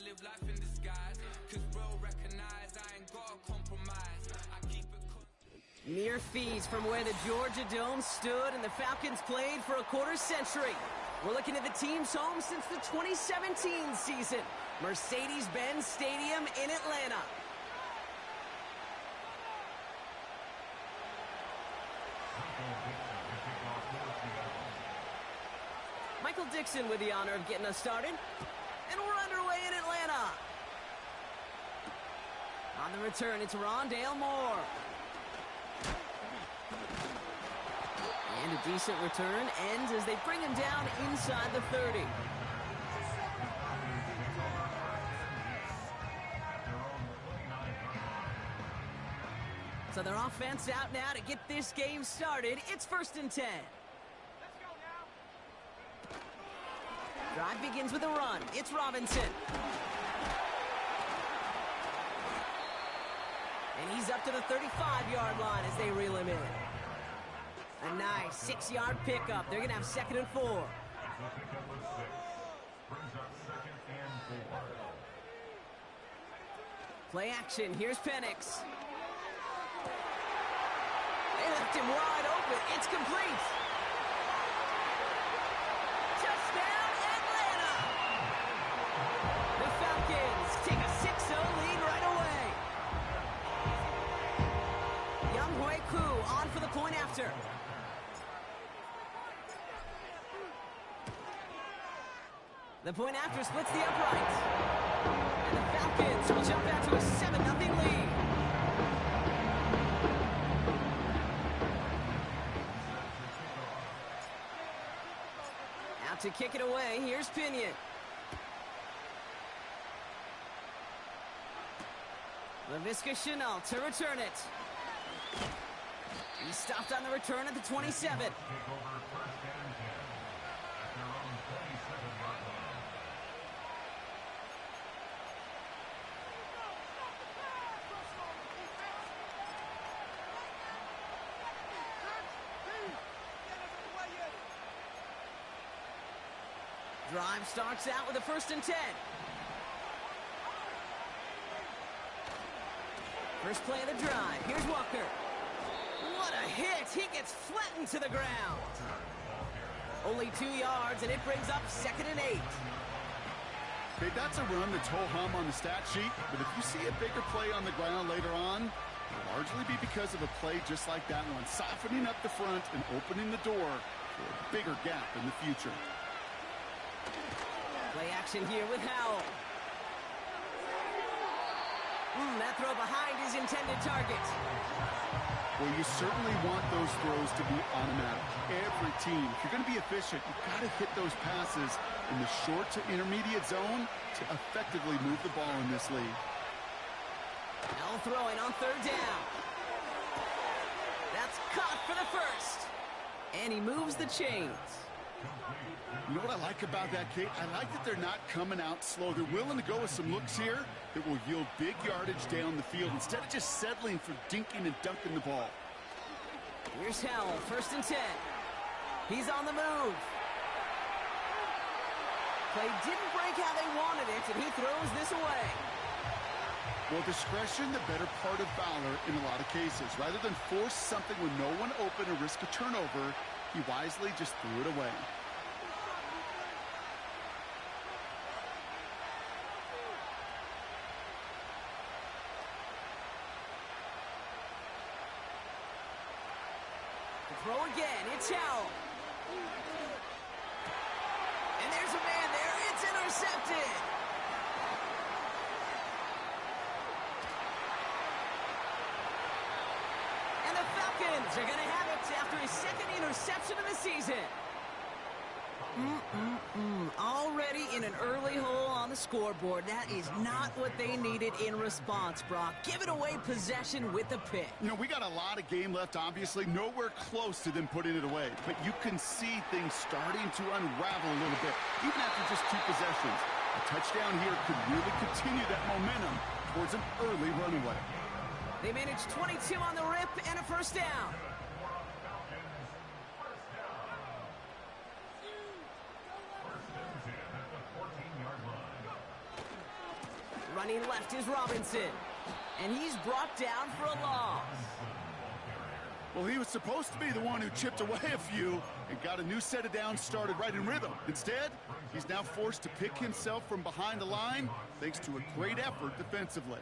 live life in disguise. Cause bro, recognize I ain't gotta compromise. I keep it. Mere feet from where the Georgia Dome stood and the Falcons played for a quarter century. We're looking at the team's home since the 2017 season. Mercedes-Benz Stadium in Atlanta. Michael Dixon with the honor of getting us started. And we're underway in Atlanta. On the return, it's Rondale Moore. And a decent return ends as they bring him down inside the 30. So their offense out now to get this game started. It's 1st and 10. Drive begins with a run. It's Robinson. And he's up to the 35-yard line as they reel him in. A nice 6-yard pickup. They're going to have 2nd and 4. Play action. Here's Penix. They left him wide open. It's complete. Touchdown, Atlanta! The Falcons take a 6-0 lead right away. Younghoe Koo on for the point after. The point after splits the uprights. And the Falcons will jump out to a 7-0 lead. Out to kick it away, here's Pinion. Laviska Shenault to return it. He stopped on the return at the 27. Drive starts out with a 1st and 10. First play of the drive. Here's Walker. What a hit. He gets flattened to the ground. Only 2 yards, and it brings up 2nd and 8. Okay, that's a run that's ho-hum on the stat sheet, but if you see a bigger play on the ground later on, it'll largely be because of a play just like that one, softening up the front and opening the door for a bigger gap in the future. Play action here with Howell. That throw behind his intended target. Well, you certainly want those throws to be automatic. Every team, if you're going to be efficient, you've got to hit those passes in the short to intermediate zone to effectively move the ball in this league. Now throwing on 3rd down. That's caught for the 1st. And he moves the chains. You know what I like about that, Kate? I like that they're not coming out slow. They're willing to go with some looks here that will yield big yardage down the field instead of just settling for dinking and dunking the ball. Here's Howell, 1st and 10. He's on the move. Play didn't break how they wanted it, and he throws this away. Well, discretion, the better part of valor in a lot of cases. Rather than force something with no one open or risk a turnover, he wisely just threw it away. Throw again, it's Howell. And there's a man there, it's intercepted. And the Falcons are going to have it after his 2nd interception of the season. Already in an early hole on the scoreboard. That is not what they needed in response, Brock. Giving away possession with a pick. You know, we got a lot of game left, obviously. Nowhere close to them putting it away. But you can see things starting to unravel a little bit, even after just 2 possessions. A touchdown here could really continue that momentum towards an early runaway. They managed 22 on the rip and a 1st down. left is Robinson. And he's brought down for a loss. Well, he was supposed to be the one who chipped away a few and got a new set of downs started right in rhythm. Instead, he's now forced to pick himself from behind the line thanks to a great effort defensively.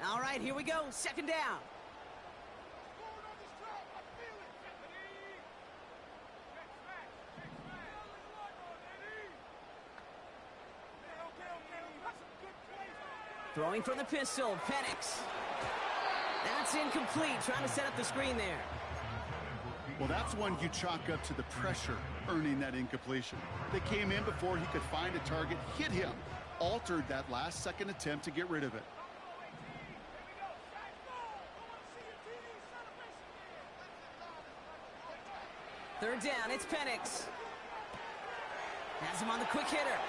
All right, here we go. Second down. Throwing from the pistol, Penix. That's incomplete, trying to set up the screen there. Well, that's one you chalk up to the pressure earning that incompletion. They came in before he could find a target, hit him, altered that last-second attempt to get rid of it. Third down, it's Penix. Has him on the quick hitter.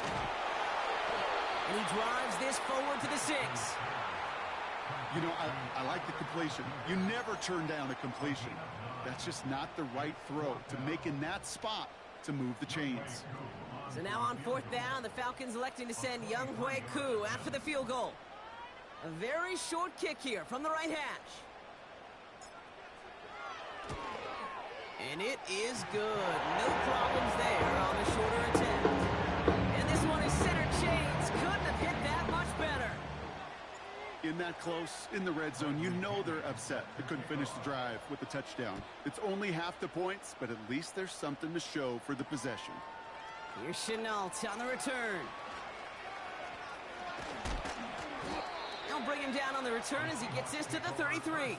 And he drives this forward to the 6. You know, I like the completion. You never turn down a completion. That's just not the right throw to make in that spot to move the chains. So now on fourth down, the Falcons electing to send Younghoe Koo after the field goal. A very short kick here from the right hash. And it is good. No problems there on the shorter attempt. And this one is center chains. Couldn't have hit that much better. In that close, in the red zone, you know they're upset they couldn't finish the drive with the touchdown. It's only half the points, but at least there's something to show for the possession. Here's Chenault on the return. They'll bring him down on the return as he gets this to the 33.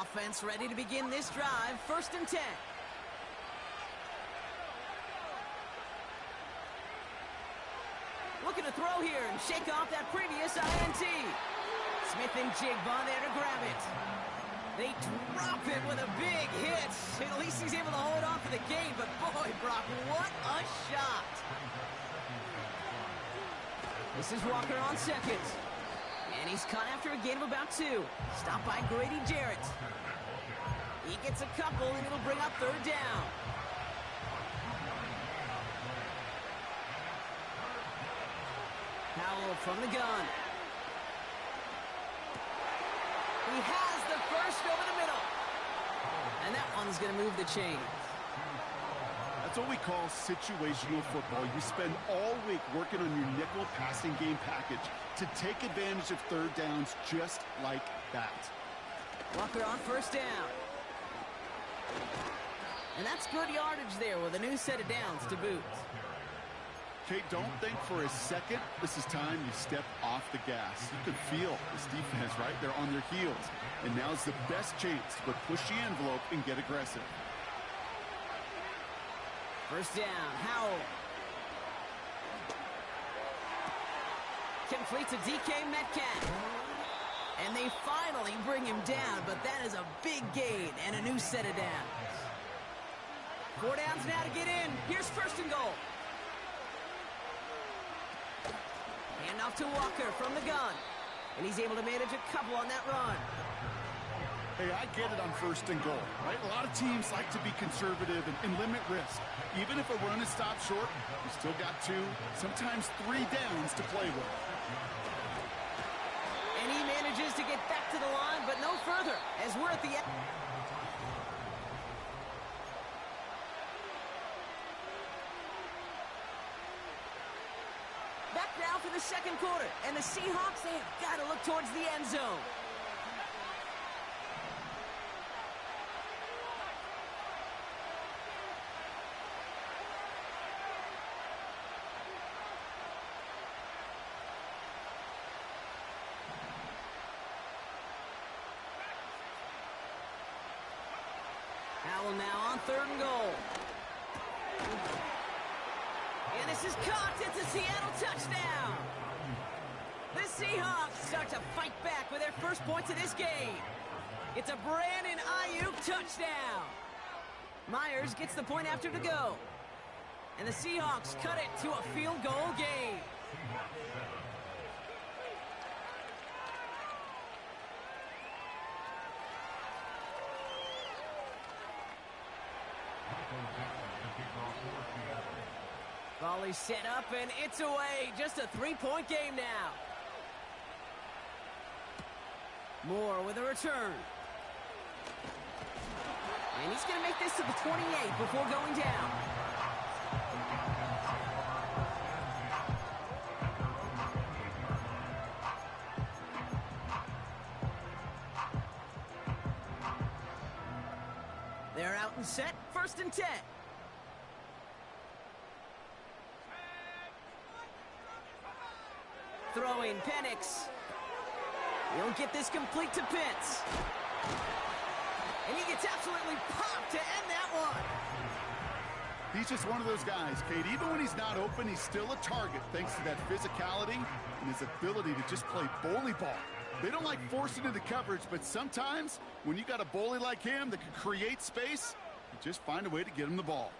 Offense ready to begin this drive. 1st and 10. Looking to throw here and shake off that previous INT. Smith and Jigba there to grab it. They drop it with a big hit. At least he's able to hold on for the game, but boy, Brock, what a shot. This is Walker on second. And he's caught after a gain of about 2. Stopped by Grady Jarrett. He gets a couple, and it'll bring up 3rd down. Powell from the gun. He has the first over the middle. And that one's going to move the chains. That's what we call situational football. You spend all week working on your nickel passing game package to take advantage of 3rd downs just like that. Walker on 1st down. And that's good yardage there with a new set of downs to boot. Kate, don't think for a second this is time you step off the gas. You can feel this defense right there on their heels. And now's the best chance to push the envelope and get aggressive. 1st down, Howell. Complete to DK Metcalf. And they finally bring him down, but that is a big gain and a new set of downs. 4 downs now to get in. Here's 1st and goal. Hand off to Walker from the gun. And he's able to manage a couple on that run. Hey, I get it on 1st and goal, right? A lot of teams like to be conservative and limit risk. Even if a run is stopped short, you still got 2, sometimes 3 downs to play with. And he manages to get back to the line, but no further, as we're at the end. Back now for the 2nd quarter, and the Seahawks, they have got to look towards the end zone. Howell now on 3rd and goal. And this is caught. It's a Seattle touchdown. The Seahawks start to fight back with their first points of this game. It's a Brandon Ayuk touchdown. Myers gets the point after to go. And the Seahawks cut it to a field goal game. Volley set up, and it's away. Just a three-point game now. Moore with a return. And he's going to make this to the 28 before going down. They're out and set. First and 10. Throwing Penix. He'll get this complete to Pitts. And he gets absolutely popped to end that one. He's just one of those guys, Kate. Even when he's not open, he's still a target thanks to that physicality and his ability to just play bully ball. They don't like forcing into coverage, but sometimes when you got a bully like him that can create space, you just find a way to get him the ball.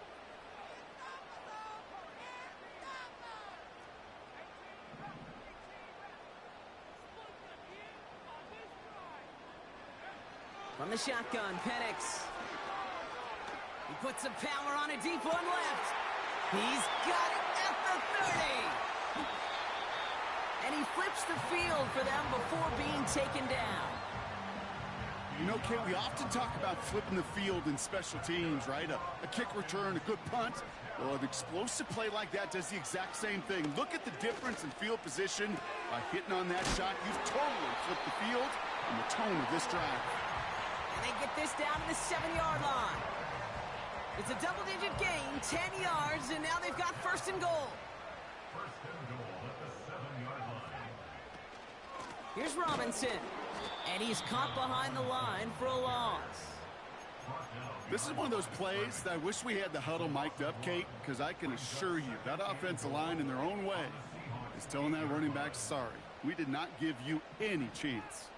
From the shotgun, Penix. He puts some power on a deep one left. He's got it at the 30. And he flips the field for them before being taken down. You know, Kate, we often talk about flipping the field in special teams, right? A kick return, a good punt. Well, an explosive play like that does the exact same thing. Look at the difference in field position. By hitting on that shot, you've totally flipped the field and the tone of this drive. And they get this down to the 7-yard line. It's a double-digit gain, 10 yards, and now they've got first and goal. First and goal at the 7-yard line. Here's Robinson, and he's caught behind the line for a loss. This is one of those plays that I wish we had the huddle mic'd up, Kate, because I can assure you that offensive line in their own way is telling that running back, sorry, we did not give you any chance.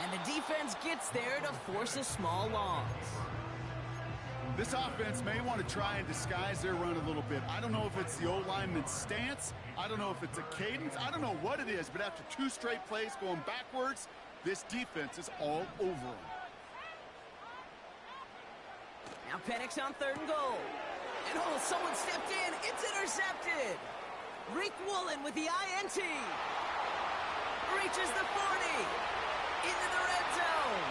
And the defense gets there to force a small loss. This offense may want to try and disguise their run a little bit. I don't know if it's the O-lineman's stance. I don't know if it's a cadence. I don't know what it is, but after two straight plays going backwards, this defense is all over them. Now Penix on third and goal. And oh, someone stepped in. It's intercepted. Reek Woolen with the INT. Reaches the 40. Into the red zone.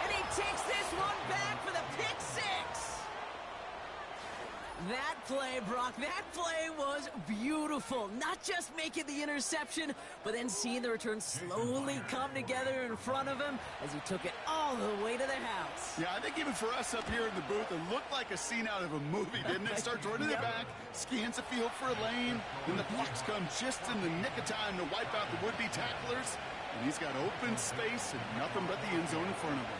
And he takes this one back for the pick six. That play, Brock, that play was beautiful. Not just making the interception, but then seeing the return slowly come together in front of him as he took it all the way to the house. Yeah, I think even for us up here in the booth, it looked like a scene out of a movie, didn't it? Starts running the back, scans the field for a lane, then the blocks come just in the nick of time to wipe out the would-be tacklers, and he's got open space and nothing but the end zone in front of him.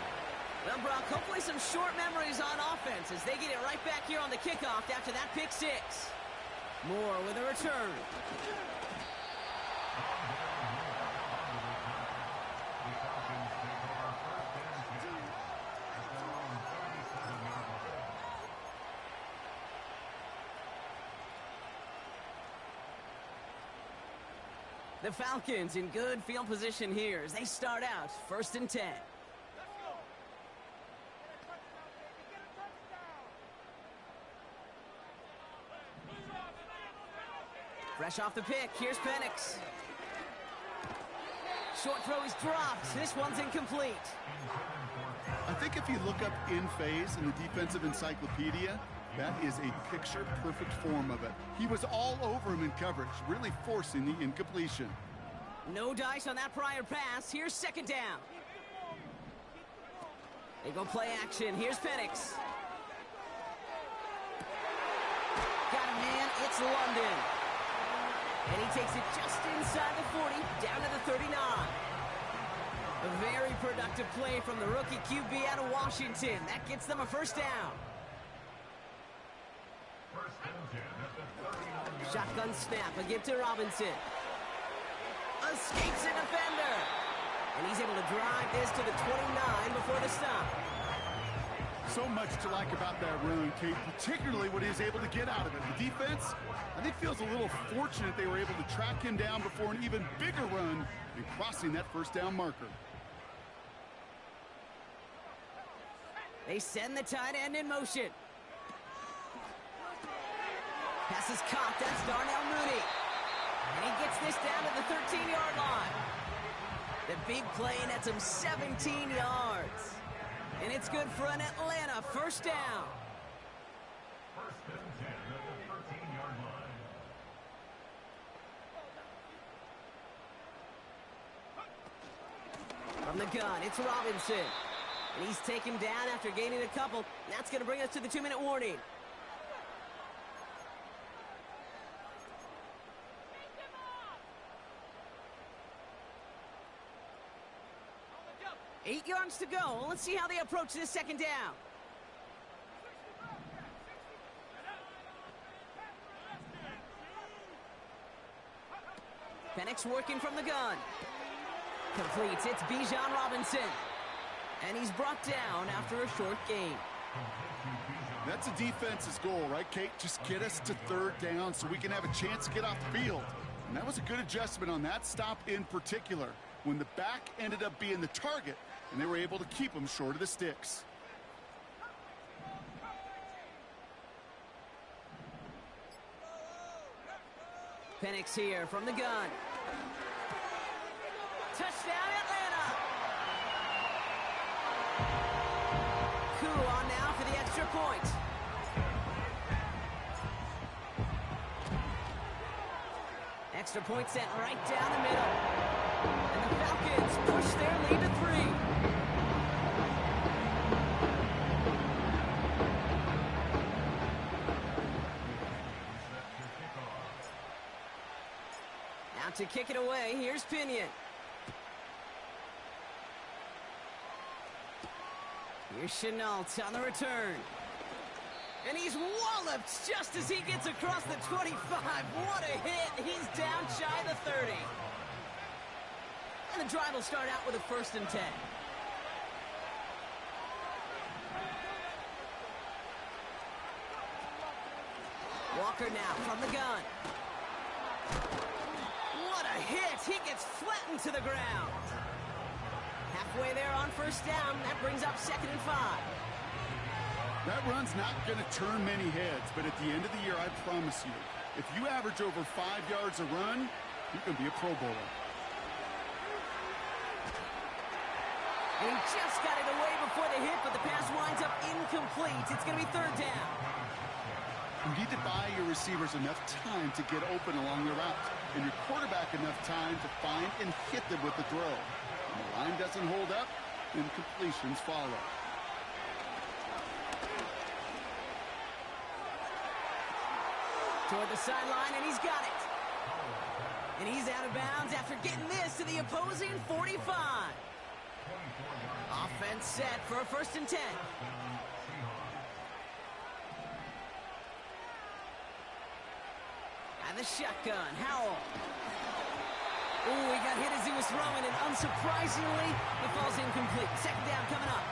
Well, Brock, hopefully some short memories on offense as they get it right back here on the kickoff after that pick six. Moore with a return. The Falcons in good field position here as they start out first and 10. Fresh off the pick, here's Penix. Short throw is dropped. This one's incomplete. I think if you look up in phase in the defensive encyclopedia, that is a picture-perfect form of it. He was all over him in coverage, really forcing the incompletion. No dice on that prior pass. Here's second down. They go play action. Here's Penix. Got a man. It's London. And he takes it just inside the 40, down to the 39. A very productive play from the rookie QB out of Washington. That gets them a first down. Shotgun snap, a give to Robinson. Escapes a defender. And he's able to drive this to the 29 before the stop. So much to like about that run, Kate, particularly what he was able to get out of it. The defense, I think, feels a little fortunate they were able to track him down before an even bigger run and crossing that first down marker. They send the tight end in motion. Pass is caught. That's Darnell Mooney. And he gets this down to the 13-yard line. The big play nets him 17 yards. And it's good for an Atlanta first down. First and 10 at the 13-yard line. From the gun, it's Robinson. And he's taken down after gaining a couple. That's going to bring us to the 2-minute warning. Eight yards to go. Let's see how they approach this second down. Penix working from the gun. Completes. It's Bijan Robinson. And he's brought down after a short gain. That's a defense's goal, right, Kate? Just get us to third down so we can have a chance to get off the field. And that was a good adjustment on that stop in particular, when the back ended up being the target, and they were able to keep him short of the sticks. Penix here from the gun. Touchdown, Atlanta! Coup on now for the extra point. Extra point sent right down the middle. And the Falcons push their lead to 3. Now to kick it away, here's Pinion. Here's Chenault on the return. And he's walloped just as he gets across the 25. What a hit. He's down shy of the 30. And the drive will start out with a 1st and 10. Walker now from the gun. What a hit. He gets flattened to the ground. Halfway there on 1st down. That brings up 2nd and 5. That run's not going to turn many heads, but at the end of the year, I promise you, if you average over 5 yards a run, you can be a Pro Bowler. And he just got it away before the hit, but the pass winds up incomplete. It's going to be 3rd down. You need to buy your receivers enough time to get open along the route, and your quarterback enough time to find and hit them with the throw. When the line doesn't hold up, then completions follow. Toward the sideline, and he's got it. And he's out of bounds after getting this to the opposing 45. Offense set for a 1st and 10. And the shotgun, Howell. Ooh, he got hit as he was throwing, and unsurprisingly, it falls incomplete. 2nd down coming up.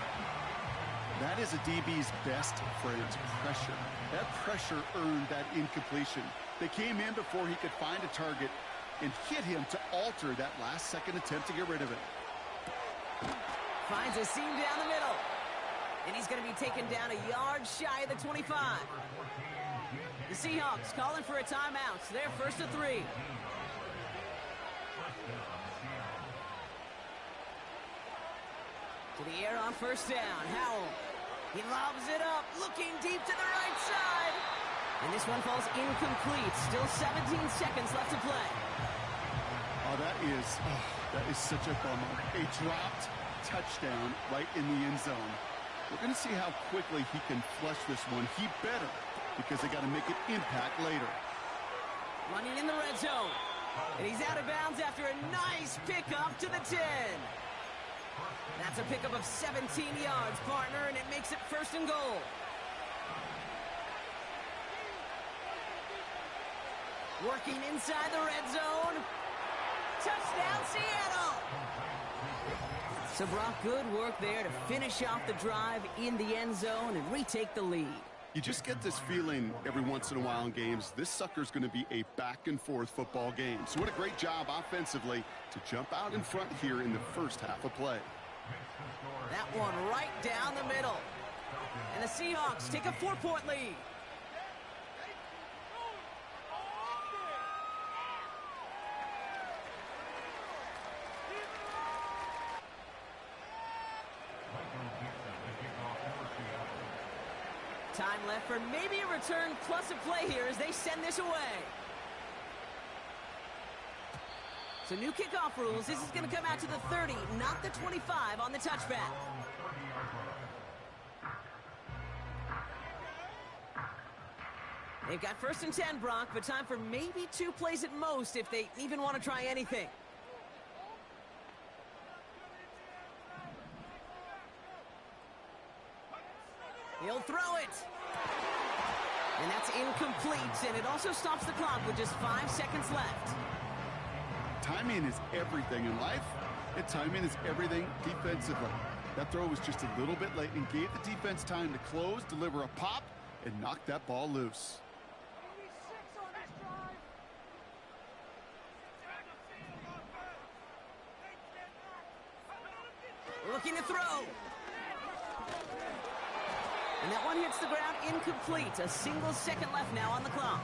That is a DB's best friend, pressure. That pressure earned that incompletion. They came in before he could find a target and hit him to alter that last-second attempt to get rid of it. Finds a seam down the middle. And he's going to be taken down a yard shy of the 25. The Seahawks calling for a timeout. They're 1st and 3. To the air on 1st down. Howell. He lobs it up, looking deep to the right side. And this one falls incomplete. Still 17 seconds left to play. Oh, that is such a bummer. A dropped touchdown right in the end zone. We're going to see how quickly he can flush this one. He better, because they got to make an impact later. Running in the red zone. And he's out of bounds after a nice pickup to the 10. That's a pickup of 17 yards, partner, and it makes it 1st and goal. Working inside the red zone. Touchdown, Seattle! So Brock, good work there to finish off the drive in the end zone and retake the lead. You just get this feeling every once in a while in games, this sucker's going to be a back-and-forth football game. So what a great job offensively to jump out in front here in the first half of play. That one right down the middle. And the Seahawks take a 4-point lead. Time left for maybe a return plus a play here as they send this away. So new kickoff rules. This is going to come out to the 30, not the 25 on the touchback. They've got 1st and 10, Brock, but time for maybe 2 plays at most if they even want to try anything. He'll throw it. And that's incomplete, and it also stops the clock with just 5 seconds left. Timing is everything in life, and timing is everything defensively. That throw was just a little bit late and gave the defense time to close, deliver a pop, and knock that ball loose. Looking to throw. And that one hits the ground incomplete. A single second left now on the clock.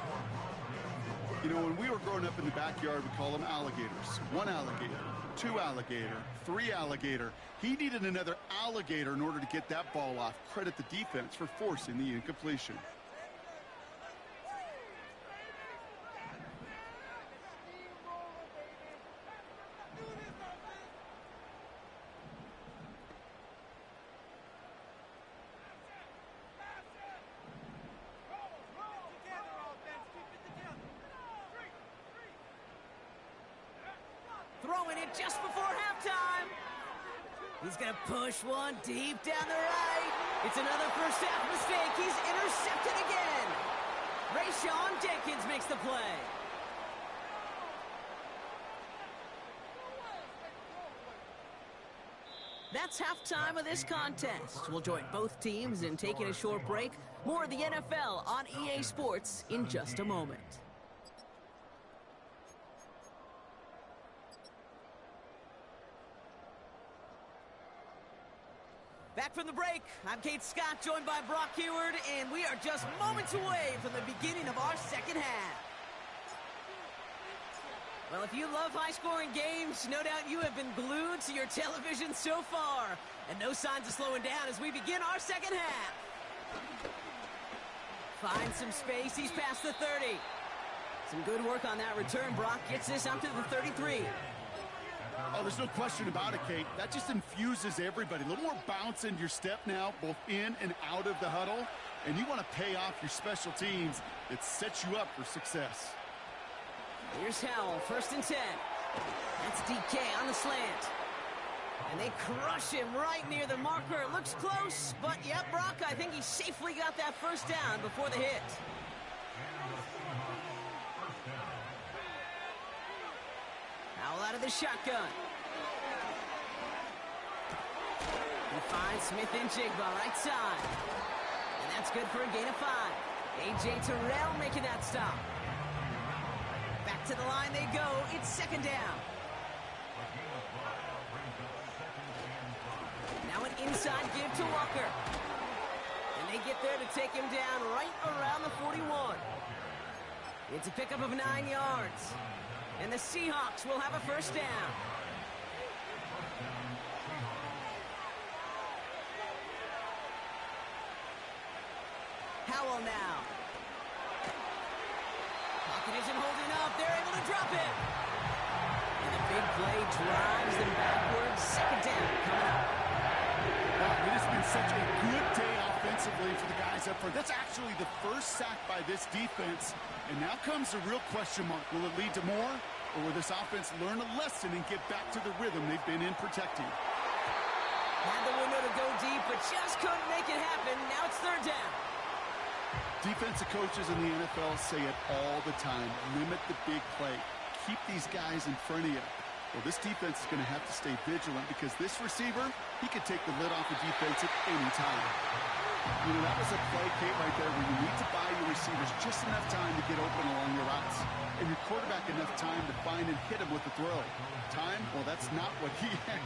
You know, when we were growing up in the backyard, we call them alligators. 1 alligator, 2 alligator, 3 alligator. He needed another alligator in order to get that ball off. Credit the defense for forcing the incompletion. Throwing it just before halftime. He's going to push one deep down the right. It's another first half mistake. He's intercepted again. Rayshawn Jenkins makes the play. That's halftime of this contest. We'll join both teams in taking a short break. More of the NFL on EA Sports in just a moment. Back from the break, I'm Kate Scott, joined by Brock Heward, and we are just moments away from the beginning of our second half. Well, if you love high-scoring games, no doubt you have been glued to your television so far. And no signs of slowing down as we begin our second half. Finds some space, he's past the 30. Some good work on that return. Brock gets this up to the 33. Oh, there's no question about it, Kate. That just infuses everybody. A little more bounce in your step now, both in and out of the huddle. And you want to pay off your special teams. It sets you up for success. Here's Howell, 1st and 10. That's DK on the slant. And they crush him right near the marker. It looks close, but yep, Brock, I think he safely got that first down before the hit. Howell out of the shotgun. He finds Smith and Jigba right side. And that's good for a gain of 5. A.J. Terrell making that stop. Back to the line they go. It's 2nd down. Now an inside give to Walker. And they get there to take him down right around the 41. It's a pickup of 9 yards. And the Seahawks will have a first down. Howell now. Pocket isn't holding up. They're able to drop it. And the big play drives them backwards. 2nd down coming up. Well, it has been such a good day offensively for the guys up front. That's actually the first sack by this defense. And now comes the real question mark. Will it lead to more? Or will this offense learn a lesson and get back to the rhythm they've been in protecting? Had the window to go deep, but just couldn't make it happen. Now it's 3rd down. Defensive coaches in the NFL say it all the time. Limit the big play. Keep these guys in front of you. Well, this defense is going to have to stay vigilant because this receiver, he could take the lid off the defense at any time. You know, that was a play, Kate, right there, where you need to buy your receivers just enough time to get open along your routes. And your quarterback enough time to find and hit him with the throw. Time? Well, that's not what he had.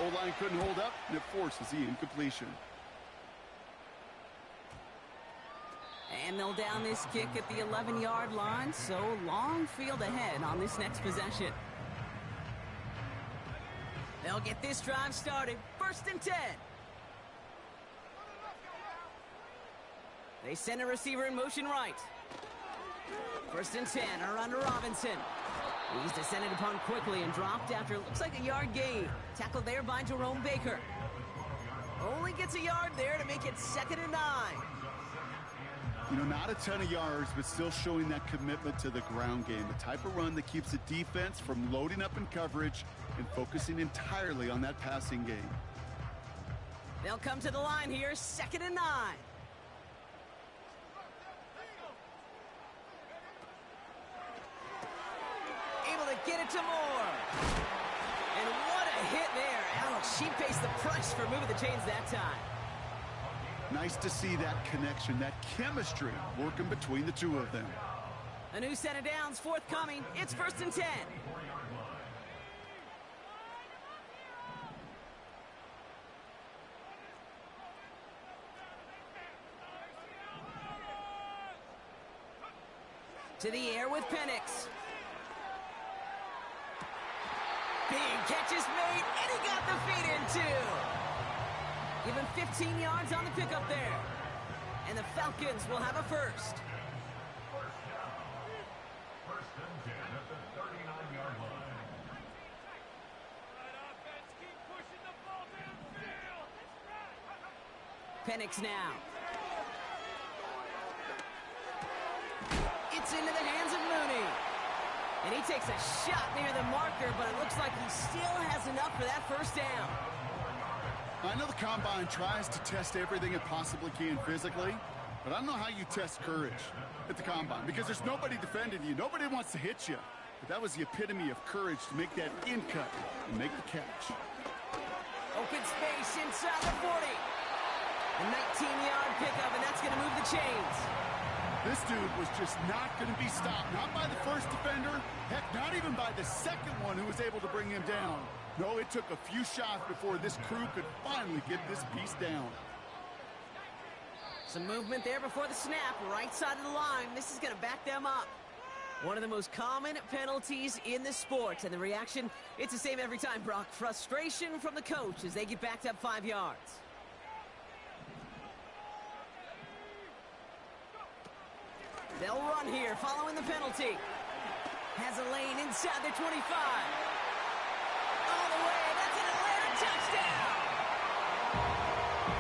O-line couldn't hold up, and it forces the incompletion. And they'll down this kick at the 11-yard line, so long field ahead on this next possession. They'll get this drive started. 1st and 10. They send a receiver in motion right. 1st and 10, around to Robinson. He's descended upon quickly and dropped after it looks like a yard gain. Tackled there by Jerome Baker. Only gets a yard there to make it 2nd and 9. You know, not a ton of yards, but still showing that commitment to the ground game. The type of run that keeps the defense from loading up in coverage and focusing entirely on that passing game. They'll come to the line here, 2nd and 9. Able to get it to Moore. And what a hit there. Alex, she pays the price for moving the chains that time. Nice to see that connection, that chemistry working between the two of them. A new set of downs forthcoming. It's 1st and 10. To the air with Penix. Big catch is made, and he got the feet in too. Give him 15 yards on the pickup there. And the Falcons will have a first. 1st and 10 at the 39-yard line. Penix now. It's into the hands of Mooney. And he takes a shot near the marker, but it looks like he still has enough for that first down. I know the Combine tries to test everything it possibly can physically, but I don't know how you test courage at the Combine because there's nobody defending you. Nobody wants to hit you. But that was the epitome of courage to make that in cut and make the catch. Open space inside the 40. A 19-yard pickup, and that's going to move the chains. This dude was just not going to be stopped. Not by the first defender. Heck, not even by the second one who was able to bring him down. No, it took a few shots before this crew could finally get this piece down. Some movement there before the snap, right side of the line. This is going to back them up. One of the most common penalties in the sport, and the reaction, it's the same every time, Brock. Frustration from the coach as they get backed up 5 yards. They'll run here following the penalty. Has a lane inside the 25. All the way, that's an Atlanta touchdown!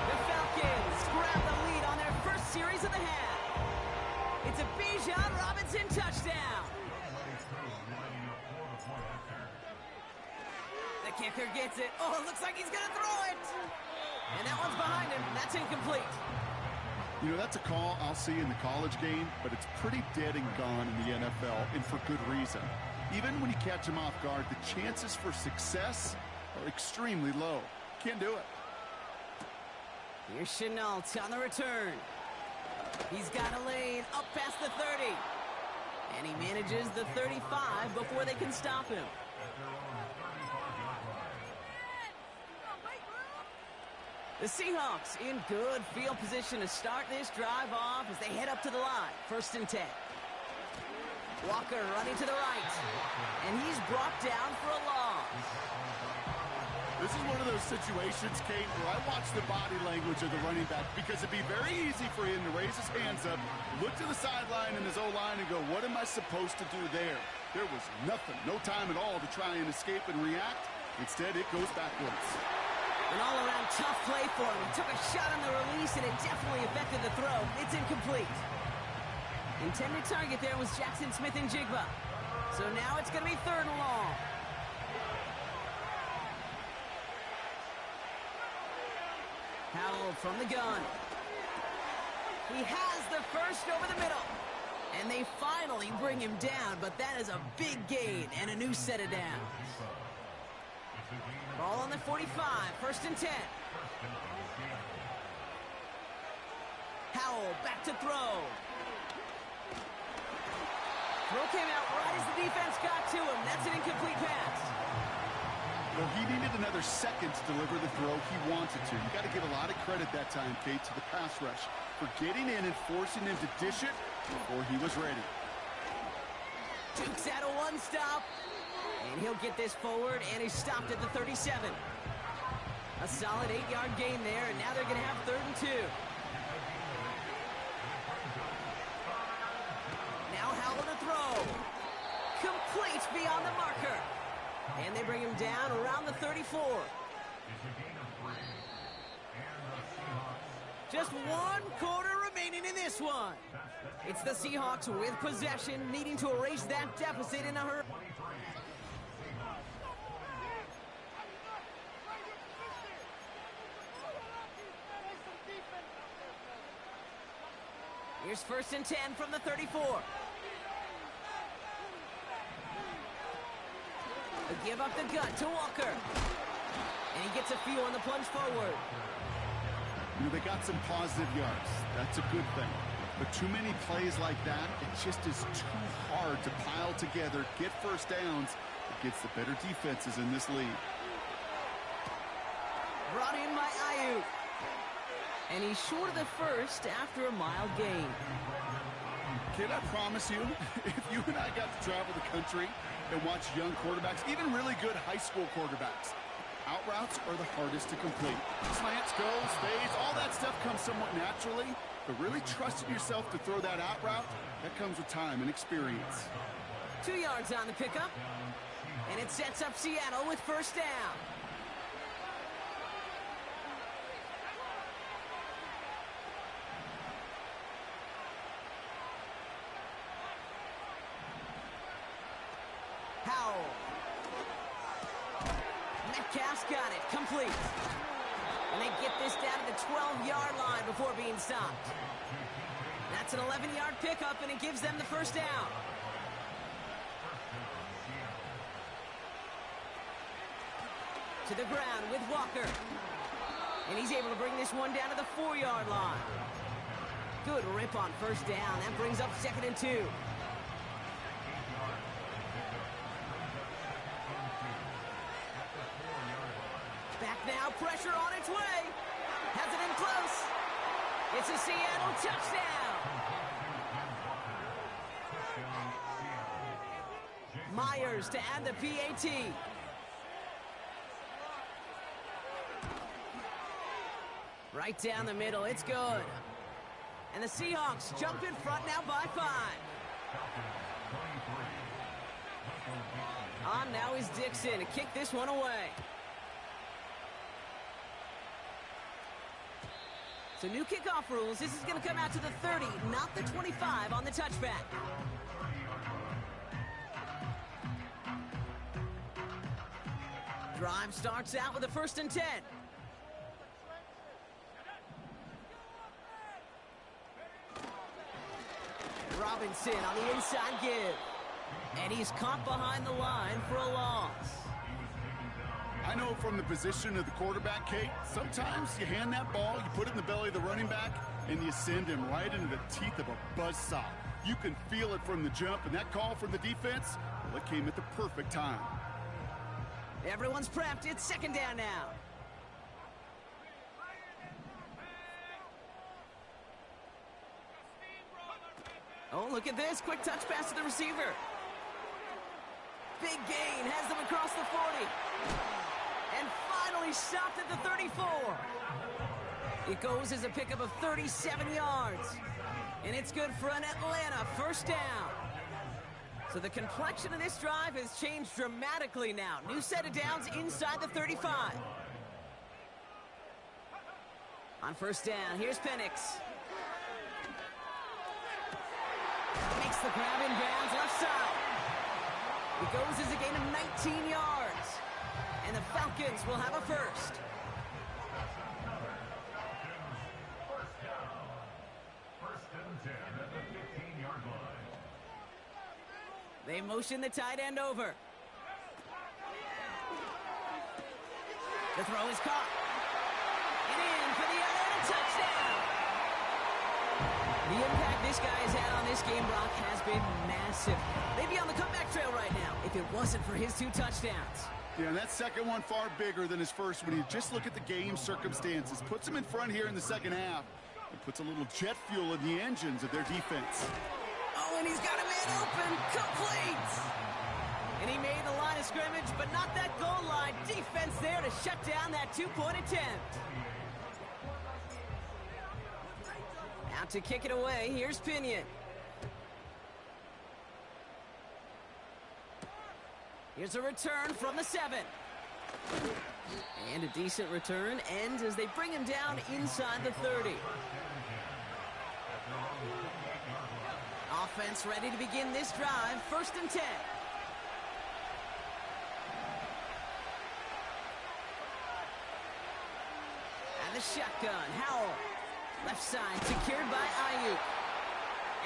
The Falcons grab the lead on their first series of the half. It's a Bijan Robinson touchdown. The kicker gets it. Oh, it looks like he's going to throw it. And that one's behind him. That's incomplete. You know, that's a call I'll see in the college game, but it's pretty dead and gone in the NFL, and for good reason. Even when you catch them off guard, the chances for success are extremely low. Can't do it. Here's Chenault on the return. He's got a lane up past the 30. And he manages the 35 before they can stop him. The Seahawks in good field position to start this drive off as they head up to the line. 1st and 10. Walker running to the right. And he's brought down for a loss. This is one of those situations, Kate, where I watch the body language of the running back because it'd be very easy for him to raise his hands up, look to the sideline in his O-line and go, what am I supposed to do there? There was nothing, no time at all to try and escape and react. Instead, it goes backwards. An all-around tough play for him. He took a shot on the release, and it definitely affected the throw. It's incomplete. Intended target there was Jackson Smith and Jigba. So now it's going to be 3rd and long. Howell from the gun. He has the first over the middle. And they finally bring him down, but that is a big gain and a new set of downs. Ball on the 45, 1st and 10. Howell back to throw. Throw came out right as the defense got to him. That's an incomplete pass. Well, he needed another second to deliver the throw he wanted to. You got to give a lot of credit that time, Kate, to the pass rush for getting in and forcing him to dish it before he was ready. Duke's at a one-stop. And he'll get this forward, and he's stopped at the 37. A solid 8-yard gain there, and now they're going to have 3rd and 2. Now Howell to throw. Complete beyond the marker. And they bring him down around the 34. Just 1 quarter remaining in this one. It's the Seahawks with possession, needing to erase that deficit in a hurry. Here's 1st and 10 from the 34. They give up the gut to Walker. And he gets a few on the plunge forward. You know, they got some positive yards. That's a good thing. But too many plays like that, it just is too hard to pile together, get 1st downs against the better defenses in this league. Brought in by Ayuk. And he's short of the 1st after a mile gain. Kid, I promise you, if you and I got to travel the country and watch young quarterbacks, even really good high school quarterbacks, out routes are the hardest to complete. Slants, goes, fades, all that stuff comes somewhat naturally, but really trusting yourself to throw that out route, that comes with time and experience. 2 yards on the pickup, and it sets up Seattle with 1st down. Howell. Metcalf's got it. Complete. And they get this down to the 12-yard line before being stopped. That's an 11-yard pickup, and it gives them the 1st down. To the ground with Walker. And he's able to bring this one down to the 4-yard line. Good rip on 1st down. That brings up 2nd and 2. Back now, pressure on its way. Has it in close. It's a Seattle touchdown. Myers to add the PAT. Right down the middle, it's good. And the Seahawks jump in front now by 5. On now is Dixon to kick this one away. So new kickoff rules. This is going to come out to the 30, not the 25 on the touchback. Drive starts out with a 1st and 10. Robinson on the inside give. And he's caught behind the line for a loss. I know from the position of the quarterback, Kate, sometimes you hand that ball, you put it in the belly of the running back, and you send him right into the teeth of a buzzsaw. You can feel it from the jump, and that call from the defense, well, it came at the perfect time. Everyone's prepped. It's 2nd down now. Oh, look at this. Quick touch pass to the receiver. Big gain. Has them across the 40. And finally stopped at the 34. It goes as a pickup of 37 yards. And it's good for an Atlanta 1st down. So the complexion of this drive has changed dramatically now. New set of downs inside the 35. On 1st down, here's Penix. Makes the grab in bounds left side. It goes as a gain of 19 yards. And the Falcons will have a 1st. They motion the tight end over. The throw is caught. And in for the Atlanta touchdown. The impact this guy has had on this game, Brock, has been massive. They'd be on the comeback trail right now if it wasn't for his 2 touchdowns. Yeah, and that second one far bigger than his first one. You just look at the game circumstances. Puts him in front here in the second half. And puts a little jet fuel in the engines of their defense. Oh, and he's got a man open. Complete. And he made the line of scrimmage, but not that goal line. Defense there to shut down that 2-point attempt. Out to kick it away, here's Pinion. Here's a return from the 7. And a decent return ends as they bring him down inside the 30. Offense ready to begin this drive, 1st and 10. And the shotgun, Howell. Left side secured by Ayuk.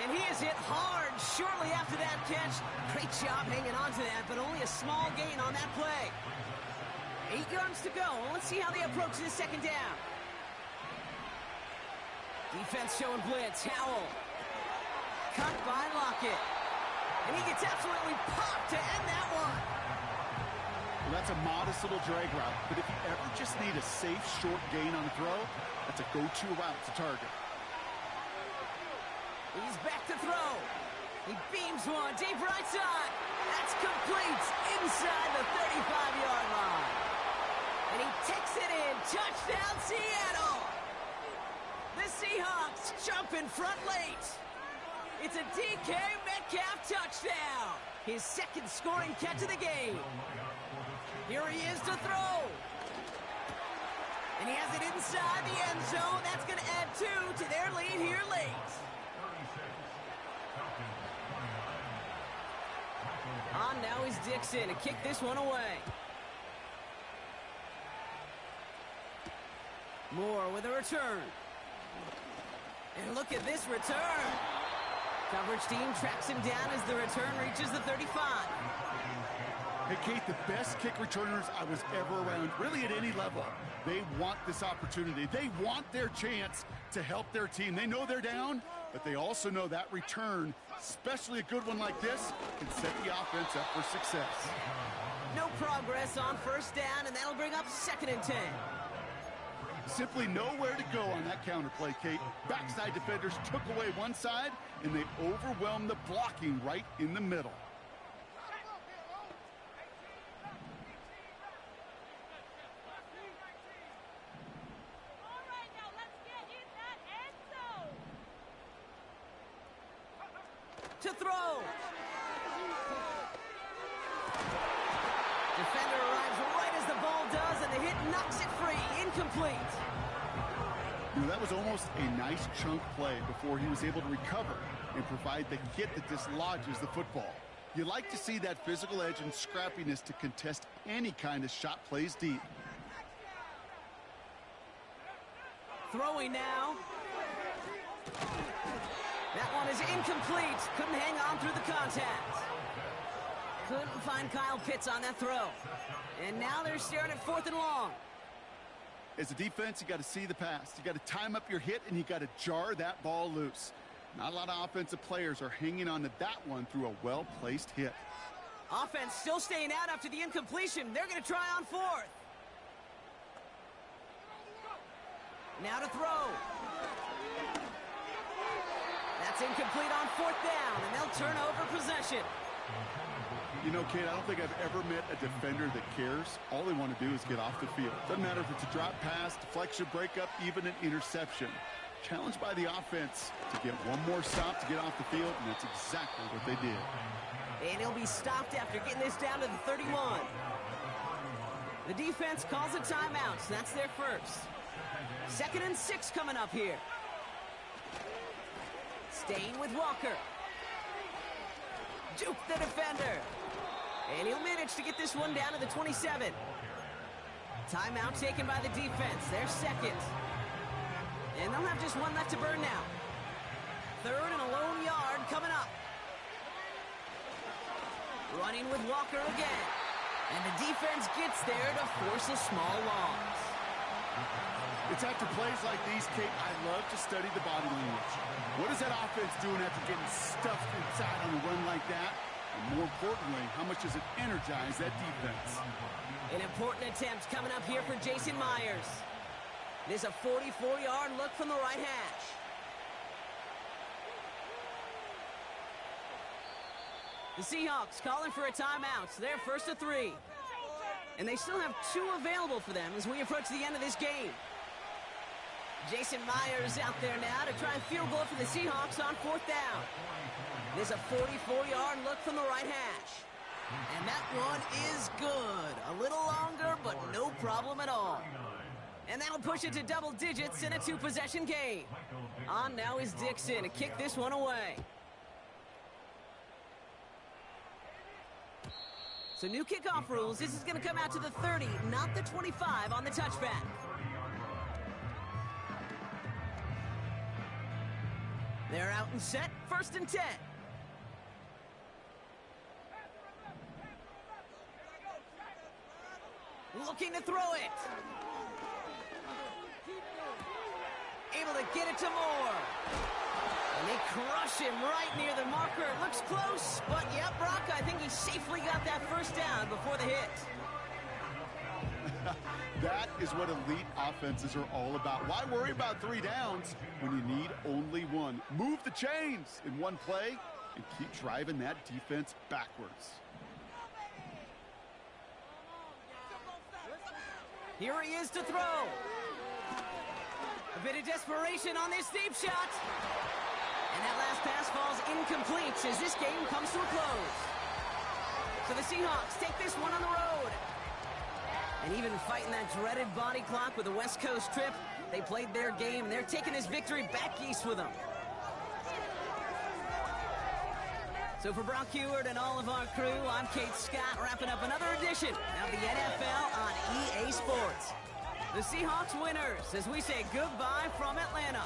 And he is hit hard shortly after that catch. Great job hanging on to that, but only a small gain on that play. 8 yards to go. Let's see how they approach this second down. Defense showing blitz. Howell. Cut by Lockett. And he gets absolutely popped to end that one. Well, that's a modest little drag route, but if you ever just need a safe, short gain on a throw, that's a go-to route to target. He's back to throw. He beams one deep right side. That's complete inside the 35-yard line. And he takes it in. Touchdown, Seattle. The Seahawks jump in front late. It's a DK Metcalf touchdown. His 2nd scoring catch of the game. Here he is to throw. And he has it inside the end zone. That's going to add 2 to their lead here late. On now is Dixon to kick this one away. Moore with a return. And look at this return. Coverage team tracks him down as the return reaches the 35. Hey, Kate, the best kick returners I was ever around, really at any level, they want this opportunity. They want their chance to help their team. They know they're down, but they also know that return, especially a good one like this, can set the offense up for success. No progress on 1st down, and that'll bring up 2nd and 10. Simply nowhere to go on that counter play, Kate. Backside defenders took away one side, and they overwhelmed the blocking right in the middle. To throw. Defender arrives right as the ball does, and the hit knocks it free. Incomplete. That was almost a nice chunk play before he was able to recover and provide the hit that dislodges the football. You like to see that physical edge and scrappiness to contest any kind of shot plays deep. Throwing now. That one is incomplete. Couldn't hang on through the contact. Couldn't find Kyle Pitts on that throw. And now they're staring at 4th and long. As a defense, you got to see the pass. You got to time up your hit, and you got to jar that ball loose. Not a lot of offensive players are hanging on to that one through a well-placed hit. Offense still staying out after the incompletion. They're going to try on 4th. Now to throw. That's incomplete on 4th down, and they'll turn over possession. You know, Kate, I don't think I've ever met a defender that cares. All they want to do is get off the field. Doesn't matter if it's a drop pass, deflection, breakup, even an interception. Challenged by the offense to get one more stop to get off the field, and that's exactly what they did. And he'll be stopped after getting this down to the 31. The defense calls a timeout, so that's their first. 2nd and 6 coming up here. Staying with Walker. Juke the defender. And he'll manage to get this one down to the 27. Timeout taken by the defense. Their 2nd. And they'll have just one left to burn now. 3rd and a lone yard coming up. Running with Walker again. And the defense gets there to force a small loss. It's after plays like these, Kate, I love to study the body language. What is that offense doing after getting stuffed inside on a run like that? And more importantly, how much does it energize that defense? An important attempt coming up here for Jason Myers. There's a 44-yard look from the right hash. The Seahawks calling for a timeout. They're first to 3. And they still have 2 available for them as we approach the end of this game. Jason Myers out there now to try and field goal for the Seahawks on 4th down. There's a 44-yard look from the right hash. And that one is good. A little longer, but no problem at all. And that'll push it to double digits in a 2-possession game. On now is Dixon to kick this one away. So new kickoff rules. This is going to come out to the 30, not the 25 on the touchback. They're out and set. 1st and 10. Looking to throw it. Able to get it to Moore. And they crush him right near the marker. It looks close, but yep, Brock, I think he safely got that 1st down before the hit. That is what elite offenses are all about. Why worry about 3 downs when you need only 1? Move the chains in one play and keep driving that defense backwards. Here he is to throw. A bit of desperation on this deep shot. And that last pass falls incomplete as this game comes to a close. So the Seahawks take this one on the road. And even fighting that dreaded body clock with a West Coast trip, they played their game, and they're taking this victory back east with them. So for Brock Heward and all of our crew, I'm Kate Scott, wrapping up another edition of the NFL on EA Sports. The Seahawks winners as we say goodbye from Atlanta.